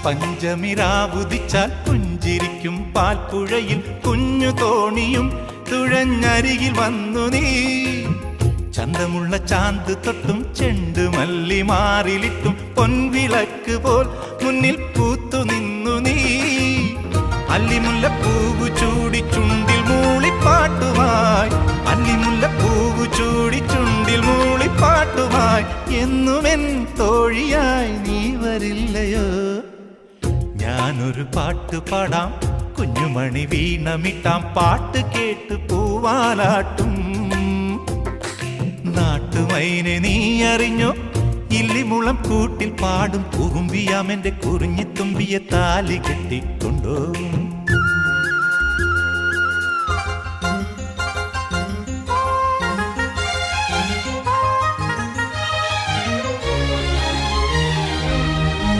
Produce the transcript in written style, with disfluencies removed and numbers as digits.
പഞ്ചമിരാവുദിച്ചാൽ പുഞ്ചിരിക്കും പാൽപ്പുഴയിൽ കുഞ്ഞു തോണിയും തുഴഞ്ഞരികിൽ വന്നു നീ. ചന്തമുള്ള ചാന്ത് തൊട്ടും ചെണ്ടുമല്ലി മാറിലിട്ടും പൊൻവിളക്ക് പോൽ മുന്നിൽ പൂത്തു നിന്നു നീ. അല്ലിമുല്ലപ്പൂവ് ചൂടി ചുണ്ടിൽ മൂളിപ്പാട്ടുമായി, അല്ലിമുല്ലപ്പൂവ് ചൂടി ചുണ്ടിൽ മൂളിപ്പാട്ടുമായി എന്നുമെൻ തോഴിയായി നീ വരില്ലയോ? ഞാനൊരു പാട്ട് പാടാം, കുഞ്ഞുമണി വീണമിട്ടാം, പാട്ട് കേട്ട് പൂവാലാട്ടും. നാട്ടുമൈനെ നീ അറിഞ്ഞോ? ഇല്ലിമുളം കൂട്ടിൽ പാടും കുറുമ്പിയാമെന്റെ കുറിഞ്ഞിത്തുമ്പിയെ താലി കെട്ടിക്കൊണ്ടോ?